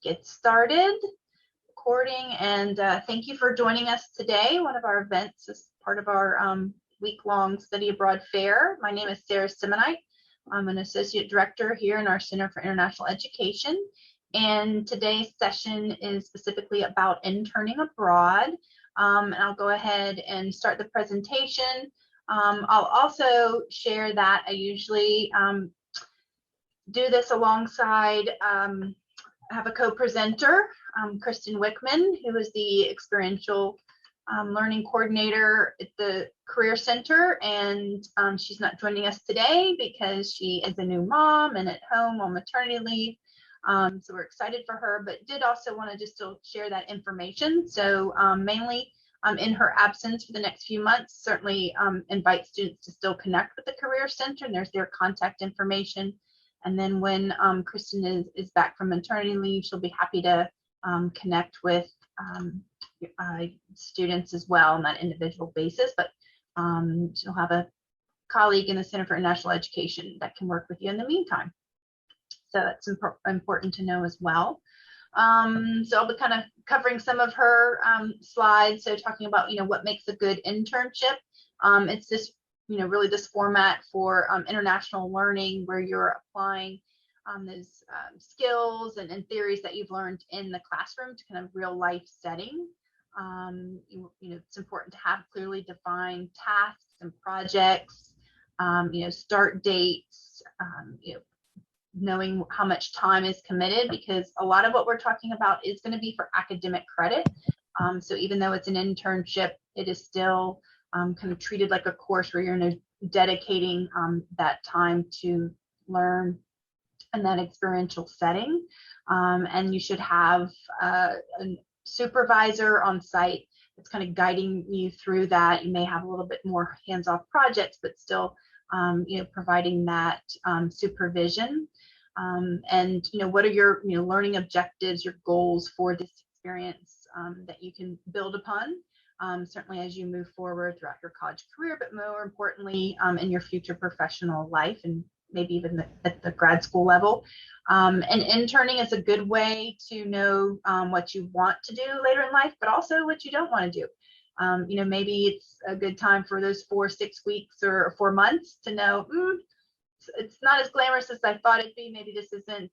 get started recording, and thank you for joining us today. One of our events is part of our week-long study abroad fair. My name is Sarah Simonite. I'm an associate director here in our Center for International Education, and today's session is specifically about interning abroad. And I'll go ahead and start the presentation. I'll also share that I usually do this alongside, have a co-presenter, Kristen Wickman, who is the experiential learning coordinator at the Career Center, and she's not joining us today because she is a new mom and at home on maternity leave. So we're excited for her, but did also want to just still share that information. So mainly in her absence for the next few months, certainly invite students to still connect with the Career Center, and there's their contact information. And then when Kristen is back from maternity leave, she'll be happy to connect with students as well on that individual basis. But she'll have a colleague in the Center for International Education that can work with you in the meantime. So that's important to know as well. So I'll be kind of covering some of her slides. So talking about, what makes a good internship. It's this, really this format for international learning where you're applying those skills and theories that you've learned in the classroom to kind of real life setting. It's important to have clearly defined tasks and projects, start dates, knowing how much time is committed, because a lot of what we're talking about is going to be for academic credit. So even though it's an internship, it is still kind of treated like a course where you're dedicating that time to learn in that experiential setting. And you should have a supervisor on site that's kind of guiding you through that. You may have a little bit more hands-off projects, but still providing that supervision. And what are your learning objectives, your goals for this experience that you can build upon, certainly as you move forward throughout your college career, but more importantly in your future professional life, and maybe even at the grad school level. And interning is a good way to know what you want to do later in life, but also what you don't want to do. Maybe it's a good time for those 4-6 weeks or 4 months to know, it's not as glamorous as I thought it'd be. Maybe this isn't,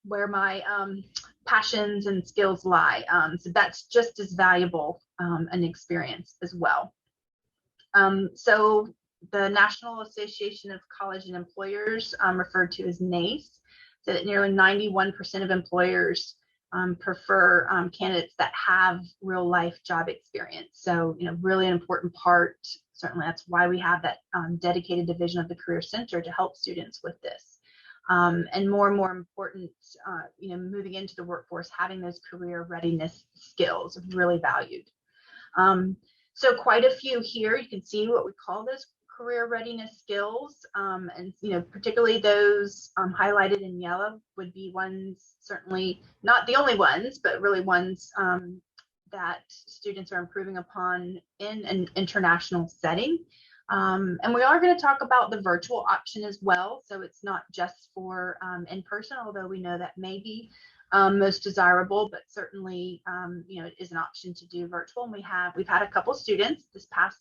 where my passions and skills lie. So that's just as valuable an experience as well. So the National Association of College and Employers, referred to as NACE, said that nearly 91% of employers prefer candidates that have real life job experience. So, really an important part. Certainly that's why we have that dedicated division of the Career Center to help students with this. And more important, moving into the workforce, having those career readiness skills really valued. So quite a few here. You can see what we call those career readiness skills, and particularly those highlighted in yellow would be ones, certainly not the only ones, but really ones that students are improving upon in an international setting. And we are going to talk about the virtual option as well. So it's not just for in-person, although we know that may be most desirable, but certainly, it is an option to do virtual. And we've had a couple students this past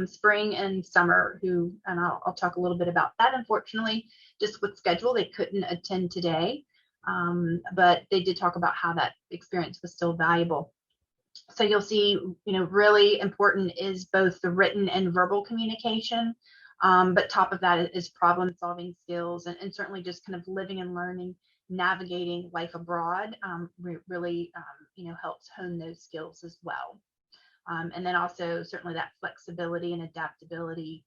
spring and summer and I'll talk a little bit about that. Unfortunately, just with schedule, they couldn't attend today, but they did talk about how that experience was still valuable. So you'll see, really important is both the written and verbal communication, but top of that is problem solving skills, and certainly just kind of living and learning, navigating life abroad, really, helps hone those skills as well. And then also certainly that flexibility and adaptability,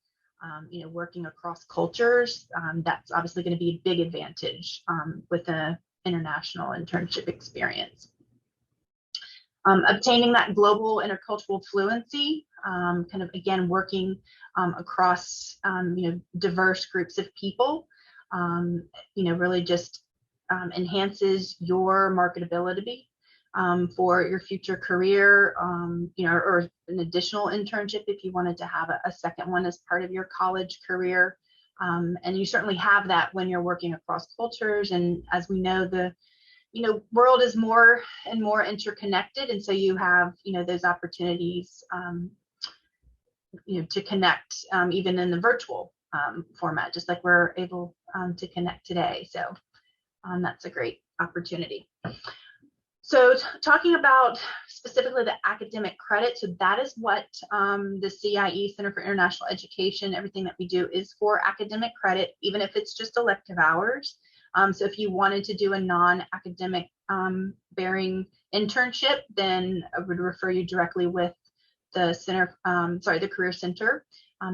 working across cultures, that's obviously going to be a big advantage with an international internship experience. Obtaining that global intercultural fluency, kind of again working across diverse groups of people, really just enhances your marketability for your future career, or an additional internship if you wanted to have a second one as part of your college career. And you certainly have that when you're working across cultures. And as we know, the world is more and more interconnected, and so you have those opportunities to connect even in the virtual format, just like we're able to connect today. So that's a great opportunity. So talking about specifically the academic credit, so that is what the CIE, Center for International Education, everything that we do is for academic credit, even if it's just elective hours. So if you wanted to do a non-academic bearing internship, then I would refer you directly with the center, the Career Center.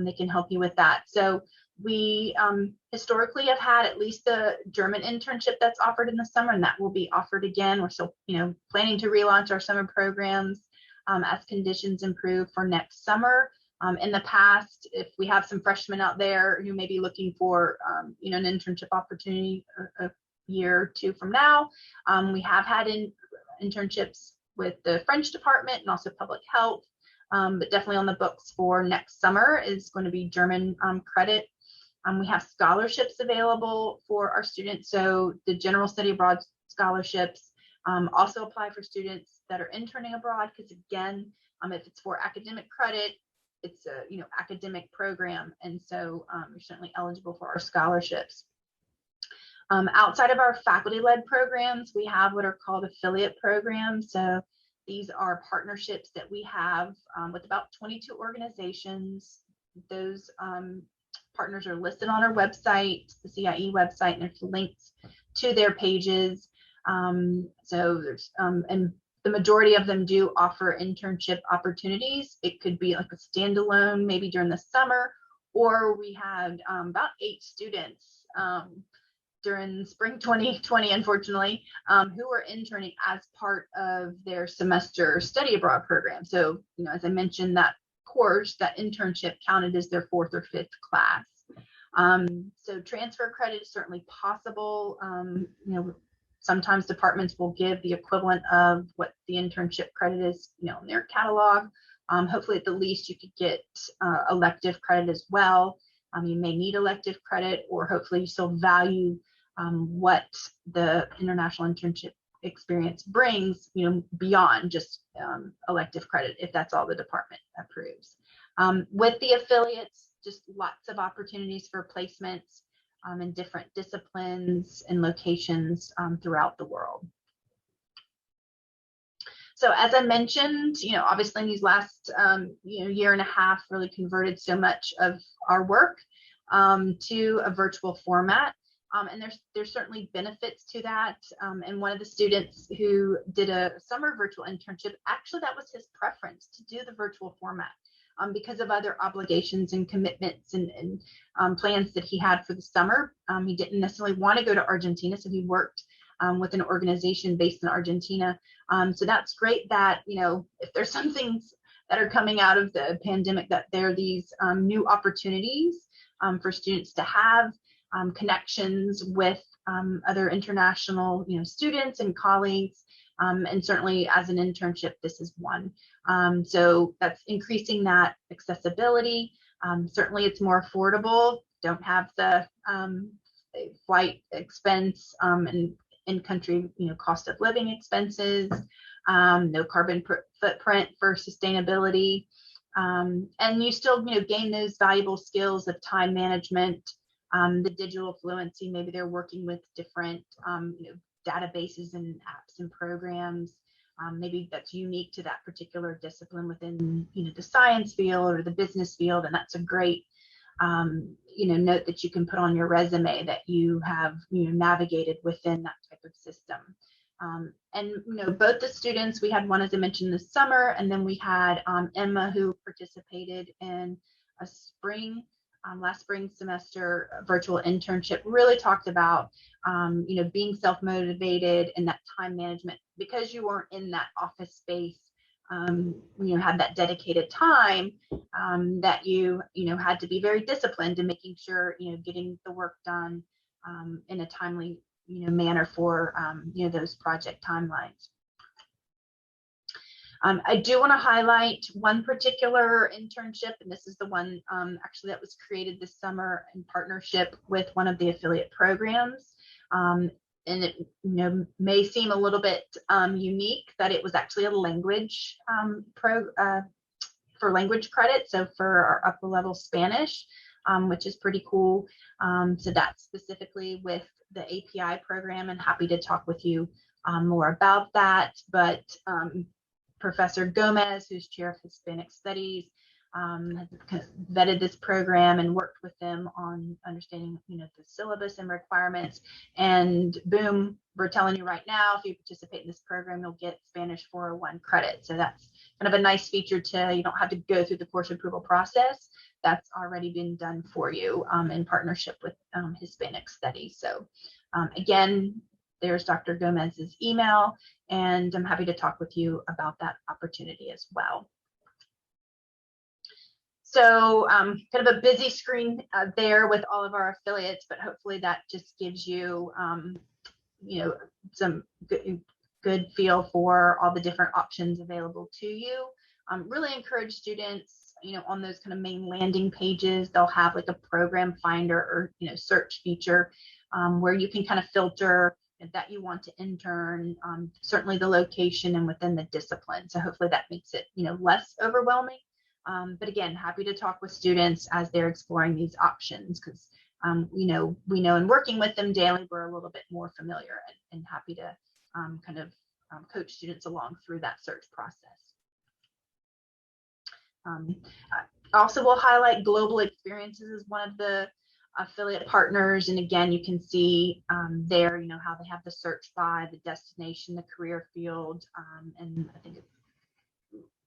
They can help you with that. So we historically have had at least a German internship that's offered in the summer, and that will be offered again. We're still, planning to relaunch our summer programs as conditions improve for next summer. In the past, if we have some freshmen out there who may be looking for, an internship opportunity a year or two from now, we have had internships with the French department and also public health, but definitely on the books for next summer is going to be German credit. We have scholarships available for our students. So the General Study Abroad scholarships also apply for students that are interning abroad, because again, if it's for academic credit, it's a academic program, and so you're certainly eligible for our scholarships. Outside of our faculty-led programs, we have what are called affiliate programs. So these are partnerships that we have with about 22 organizations. Those partners are listed on our website, the CIE website, and there's links to their pages. So there's and the majority of them do offer internship opportunities. It could be like a standalone, maybe during the summer, or we had about 8 students during spring 2020, unfortunately, who were interning as part of their semester study abroad program. So, as I mentioned, that course, that internship counted as their 4th or 5th class. So transfer credit is certainly possible. Sometimes departments will give the equivalent of what the internship credit is, in their catalog. Hopefully, at the least, you could get elective credit as well. You may need elective credit, or hopefully you still value what the international internship experience brings, beyond just elective credit, if that's all the department approves. With the affiliates, just lots of opportunities for placements in different disciplines and locations throughout the world. So as I mentioned, obviously in these last year and a half, really converted so much of our work to a virtual format. And there's certainly benefits to that. And one of the students who did a summer virtual internship, actually that was his preference, to do the virtual format because of other obligations and commitments and plans that he had for the summer. He didn't necessarily want to go to Argentina, so he worked with an organization based in Argentina. So that's great that, if there's some things that are coming out of the pandemic, that there are these new opportunities for students to have connections with other international, students and colleagues, and certainly as an internship, this is one. So that's increasing that accessibility. Certainly, it's more affordable. Don't have the flight expense and in-country, cost of living expenses. No carbon footprint for sustainability, and you still, gain those valuable skills of time management. The digital fluency, maybe they're working with different, databases and apps and programs. Maybe that's unique to that particular discipline within, the science field or the business field, and that's a great, note that you can put on your resume that you have, navigated within that type of system. And both the students, we had one, as I mentioned, this summer, and then we had Emma, who participated in a last spring semester virtual internship, really talked about, being self-motivated and that time management, because you weren't in that office space, had that dedicated time, that you had to be very disciplined in making sure, getting the work done in a timely, manner for, those project timelines. I do want to highlight one particular internship, and this is the one actually that was created this summer in partnership with one of the affiliate programs. And it may seem a little bit unique that it was actually a language for language credit, so for our upper level Spanish, which is pretty cool. So that's specifically with the API program, and happy to talk with you more about that. But Professor Gomez, who's chair of Hispanic Studies, has vetted this program and worked with them on understanding, the syllabus and requirements. And boom, we're telling you right now, if you participate in this program, you'll get Spanish 401 credit. So that's kind of a nice feature you don't have to go through the course approval process. That's already been done for you in partnership with Hispanic Studies. So again, there's Dr. Gomez's email, and I'm happy to talk with you about that opportunity as well. So kind of a busy screen there with all of our affiliates, but hopefully that just gives you, some good feel for all the different options available to you. Really encourage students, on those kind of main landing pages, they'll have like a program finder or, search feature where you can kind of filter that you want to intern, certainly the location and within the discipline. So hopefully that makes it, less overwhelming. But again, happy to talk with students as they're exploring these options, because we know in working with them daily, we're a little bit more familiar and happy to kind of coach students along through that search process. Also, we'll highlight Global Experiences as one of the affiliate partners, and again, you can see there, how they have the search by the destination, the career field, and I think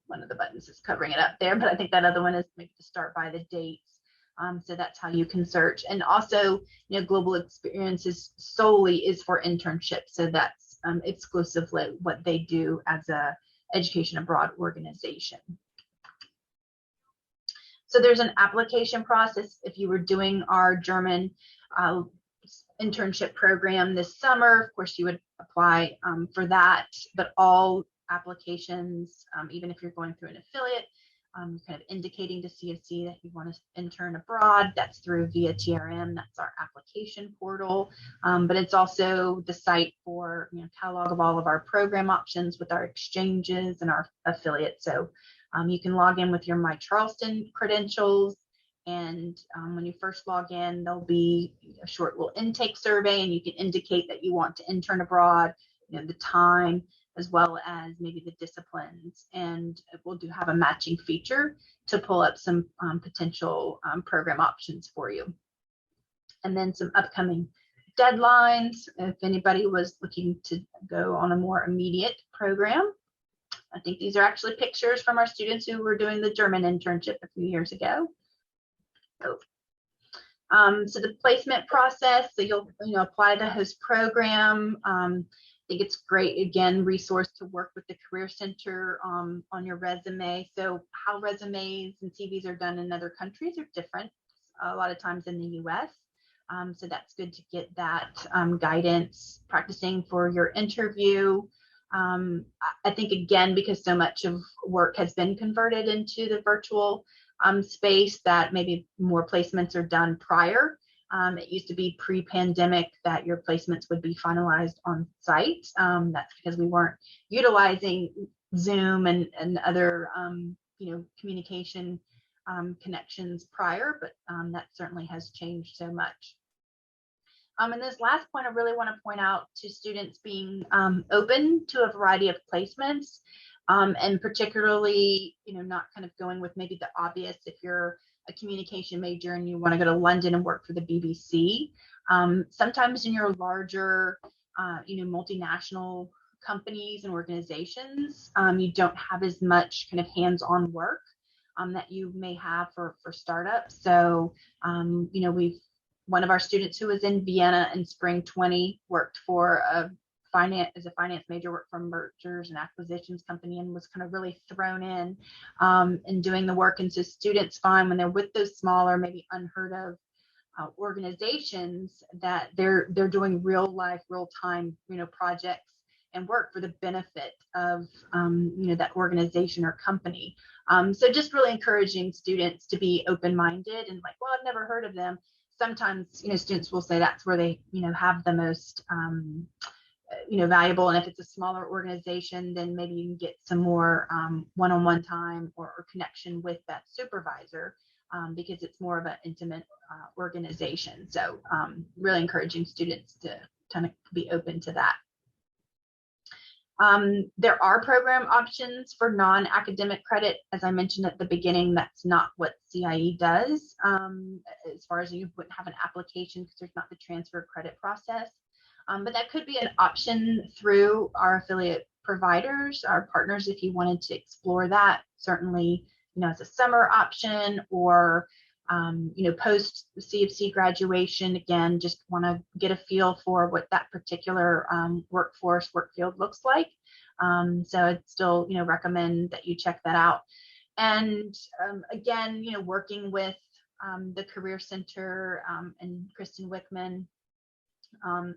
one of the buttons is covering it up there, but I think that other one is maybe to start by the dates. So that's how you can search. And also, Global Experiences solely is for internships, so that's exclusively what they do as a education abroad organization. So there's an application process. If you were doing our German internship program this summer, of course you would apply for that, but all applications, even if you're going through an affiliate, kind of indicating to CSC that you want to intern abroad, that's through via TRM, that's our application portal, but it's also the site for catalog of all of our program options with our exchanges and our affiliates. So you can log in with your My Charleston credentials, and when you first log in, there'll be a short little intake survey, and you can indicate that you want to intern abroad, the time, as well as maybe the disciplines, and we'll have a matching feature to pull up some potential program options for you. And then some upcoming deadlines, if anybody was looking to go on a more immediate program. I think these are actually pictures from our students who were doing the German internship a few years ago. So the placement process, so you'll apply the host program. I think it's great, again, resource to work with the Career Center on your resume. So how resumes and CVs are done in other countries are different, a lot of times in the US. So that's good to get that guidance, practicing for your interview. I think, again, because so much of work has been converted into the virtual space, that maybe more placements are done prior. It used to be pre-pandemic that your placements would be finalized on site. That's because we weren't utilizing Zoom and other communication connections prior, but that certainly has changed so much. And this last point, I really want to point out to students being open to a variety of placements, and particularly, not kind of going with maybe the obvious. If you're a communication major and you want to go to London and work for the BBC, sometimes in your larger, multinational companies and organizations, you don't have as much kind of hands-on work that you may have for startups. So, one of our students who was in Vienna in spring 20 worked for a finance major, worked for a mergers and acquisitions company, and was kind of really thrown in doing the work. And so students find when they're with those smaller, maybe unheard of organizations, that they're doing real life, real time, projects and work for the benefit of that organization or company. So just really encouraging students to be open-minded and like, well, I've never heard of them. Sometimes students will say that's where they have the most valuable, and if it's a smaller organization, then maybe you can get some more one-on-one time or connection with that supervisor, because it's more of an intimate organization. So really encouraging students to kind of be open to that. There are program options for non-academic credit. As I mentioned at the beginning, that's not what CIE does. As far as you wouldn't have an application because there's not the transfer credit process. But that could be an option through our affiliate providers, our partners, if you wanted to explore that. Certainly, as a summer option, or post CFC graduation. Again, just want to get a feel for what that particular work field looks like. So I'd still recommend that you check that out. And again, working with the Career Center and Kristen Wickman.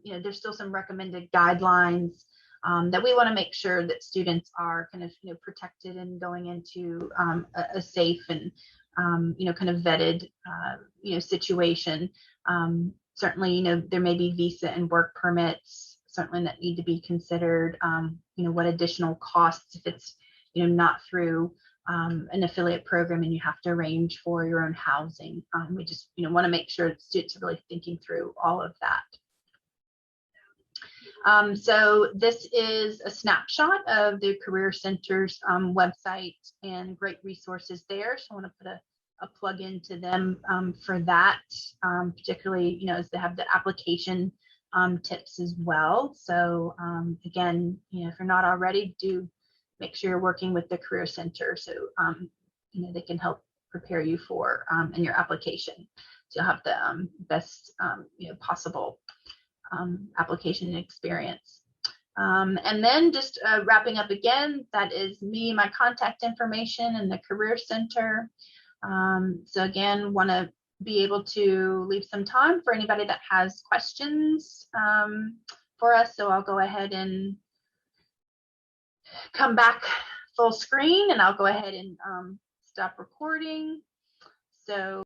There's still some recommended guidelines that we want to make sure that students are kind of protected and going into a safe and kind of vetted situation. Certainly, there may be visa and work permits certainly that need to be considered. What additional costs if it's not through an affiliate program and you have to arrange for your own housing. We just want to make sure that students are really thinking through all of that. So this is a snapshot of the Career Center's website and great resources there. So I want to put a plug into them for that, particularly, as they have the application tips as well. So again, if you're not already, do make sure you're working with the Career Center so they can help prepare you for in your application. So you'll have the best possible application and experience. And then just wrapping up again, that is me, my contact information, and the Career Center. So again, want to be able to leave some time for anybody that has questions for us. So I'll go ahead and come back full screen, and I'll go ahead and stop recording. So